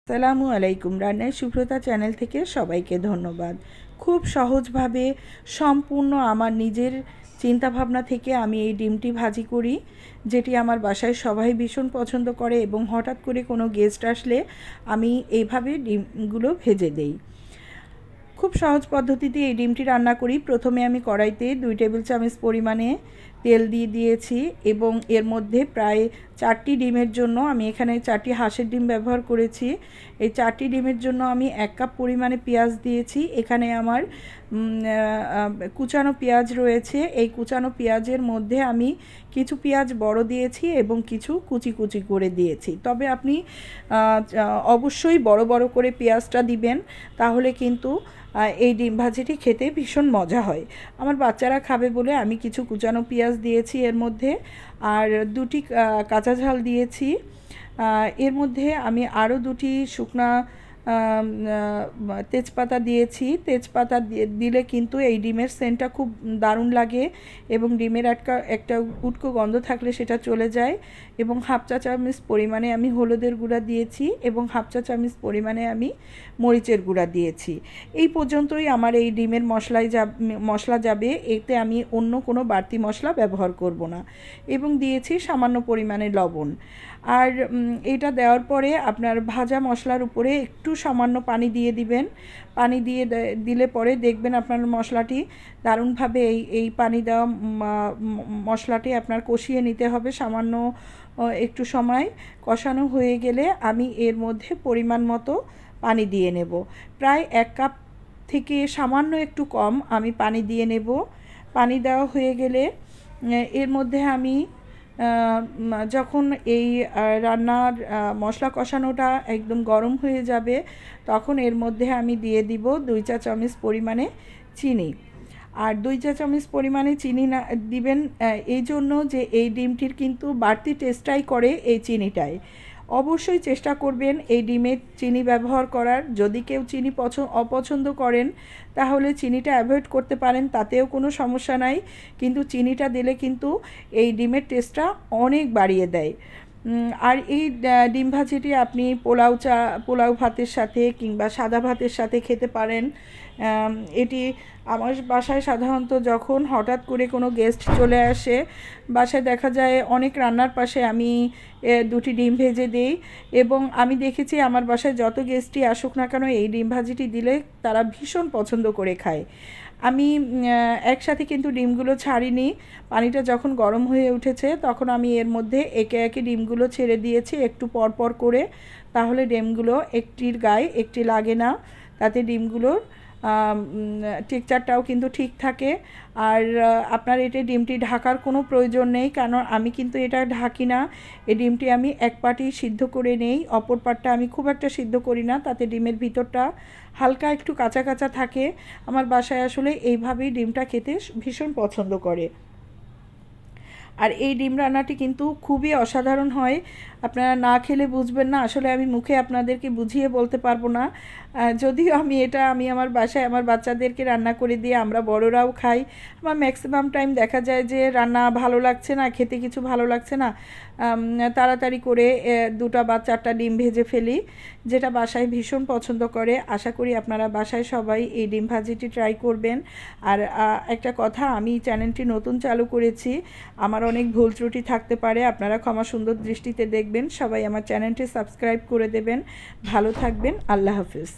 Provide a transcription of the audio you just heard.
আসসালামু আলাইকুম। রান্নার সুব্রতা চ্যানেল থেকে সবাইকে ধন্যবাদ। খুব সহজভাবে সম্পূর্ণ আমার নিজের চিন্তাভাবনা থেকে আমি এই ডিমটি ভাজি করি, যেটি আমার বাসায় সবাই ভীষণ পছন্দ করে এবং হঠাৎ করে কোনো গেস্ট আসলে আমি এইভাবে ডিমগুলো ভেজে দেই। খুব সহজ পদ্ধতিতে এই ডিমটি রান্না করি। প্রথমে আমি কড়াইতে 2 টেবিল চামচ পরিমাণে তেল দিয়ে দিয়েছি এবং এর মধ্যে প্রায় 4টি ডিমের জন্য আমি এখানে 4টি হাঁসের ডিম ব্যবহার করেছি। এই 4টি ডিমের জন্য আমি 1 কাপ পরিমাণে পেঁয়াজ দিয়েছি। এখানে আমার কুচানো পেঁয়াজ রয়েছে। এই কুচানো পেঁয়াজের মধ্যে আমি কিছু পেঁয়াজ বড় দিয়েছি এবং কিছু কুচি কুচি করে দিয়েছি। তবে আপনি অবশ্যই বড় বড় করে পেঁয়াজটা দিবেন, তাহলে কিন্তু এই ডিম ভাজিটি খেতে ভীষণ মজা হয়। আমার বাচ্চারা খাবে বলে আমি কিছু কুচানো পেঁয়াজ দিয়েছি এর মধ্যে, আর 2টি কাঁচা ঝাল দিয়েছি। এর মধ্যে আমি আরও 2টি শুকনা তেজপাতা দিয়েছি। তেজপাতা দিলে কিন্তু এই ডিমের সেন্টটা খুব দারুণ লাগে এবং ডিমের একটা উটকো গন্ধ থাকলে সেটা চলে যায়। এবং হাফ চা চামচ পরিমাণে আমি হলুদের গুঁড়া দিয়েছি এবং হাফ চা চামচ পরিমাণে আমি মরিচের গুঁড়া দিয়েছি। এই পর্যন্তই আমার এই ডিমের মশলা যাবে। এতে আমি অন্য কোনো বাড়তি মশলা ব্যবহার করব না। এবং দিয়েছি সামান্য পরিমাণে লবণ। আর এটা দেওয়ার পরে আপনার ভাজা মশলার উপরে একটু সামান্য পানি দিয়ে দিবেন। পানি দিয়ে দিলে পরে দেখবেন আপনার মশলাটি দারুণভাবে এই পানি দেওয়া মশলাটি আপনার কষিয়ে নিতে হবে। সামান্য একটু সময় কষানো হয়ে গেলে আমি এর মধ্যে পরিমাণ মতো পানি দিয়ে নেব। প্রায় 1 কাপ থেকে সামান্য একটু কম আমি পানি দিয়ে নেব। পানি দেওয়া হয়ে গেলে এর মধ্যে আমি যখন এই রান্নার মশলা কষানোটা একদম গরম হয়ে যাবে, তখন এর মধ্যে আমি দিয়ে দিব 2 চা চামচ পরিমাণে চিনি। আর 2 চা চামচ পরিমাণে চিনি না দিবেন এই জন্য যে এই ডিমটির কিন্তু বাড়তি টেস্টটাই করে এই চিনিটাই। অবশ্যই চেষ্টা করবেন এই ডিমে চিনি ব্যবহার করার। যদি কেউ চিনি অপছন্দ করেন তাহলে চিনিটা অ্যাভয়েড করতে পারেন, তাতেও কোনো সমস্যা নাই। কিন্তু চিনিটা দিলে কিন্তু এই ডিমের টেস্টটা অনেক বাড়িয়ে দেয়। আর এই ডিম ভাজিটি আপনি পোলাও ভাতের সাথে কিংবা সাদা ভাতের সাথে খেতে পারেন। এটি আমার বাসায় সাধারণত যখন হঠাৎ করে কোনো গেস্ট চলে আসে, বাসায় দেখা যায় অনেক রান্নার পাশে আমি 2টি ডিম ভেজে দিই এবং আমি দেখেছি আমার বাসায় যত গেস্টই আসুক না কেন এই ডিম ভাজিটি দিলে তারা ভীষণ পছন্দ করে খায়। আমি একসাথে কিন্তু ডিমগুলো ছাড়িনি। পানিটা যখন গরম হয়ে উঠেছে তখন আমি এর মধ্যে একে একে ডিমগুলো ছেড়ে দিয়েছি একটু পর পর করে। তাহলে ডিমগুলো একটির গায়ে একটি লাগে না, তাতে ডিমগুলোর টেক্সচারটাও কিন্তু ঠিক থাকে। আর আপনার এটা ডিমটি ঢাকার কোনো প্রয়োজন নেই, কারণ আমি কিন্তু এটা ঢাকি না। এই ডিমটি আমি এক পাটি সিদ্ধ করে নেই, অপর পাটটা আমি খুব একটা সিদ্ধ করি না, তাতে ডিমের ভিতরটা হালকা একটু কাঁচা কাঁচা থাকে। আমার বাসায় আসলে এইভাবেই ডিমটা খেতে ভীষণ পছন্দ করে। আর এই ডিম রান্নাটি কিন্তু খুবই অসাধারণ হয়। আপনারা না খেলে বুঝবেন না। আসলে আমি মুখে আপনাদেরকে বুঝিয়ে বলতে পারবো না। যদিও আমি আমার বাসায় আমার বাচ্চাদেরকে রান্না করে দিয়ে আমরা বড়রাও খাই। আমার ম্যাক্সিমাম টাইম দেখা যায় যে রান্না ভালো লাগছে না, খেতে কিছু ভালো লাগছে না, তাড়াতাড়ি করে 2টা বা 4টা ডিম ভেজে ফেলি, যেটা বাসায় ভীষণ পছন্দ করে। আশা করি আপনারা বাসায় সবাই এই ডিম ভাজিটি ট্রাই করবেন। আর একটা কথা, আমি চ্যানেলটি নতুন চালু করেছি, আমার অনেক ভুল ত্রুটি থাকতে পারে, আপনারা ক্ষমা সুন্দর দৃষ্টিতে দেখবেন। সবাই আমার চ্যানেলটি সাবস্ক্রাইব করে দেবেন। ভালো থাকবেন। আল্লাহ হাফেজ।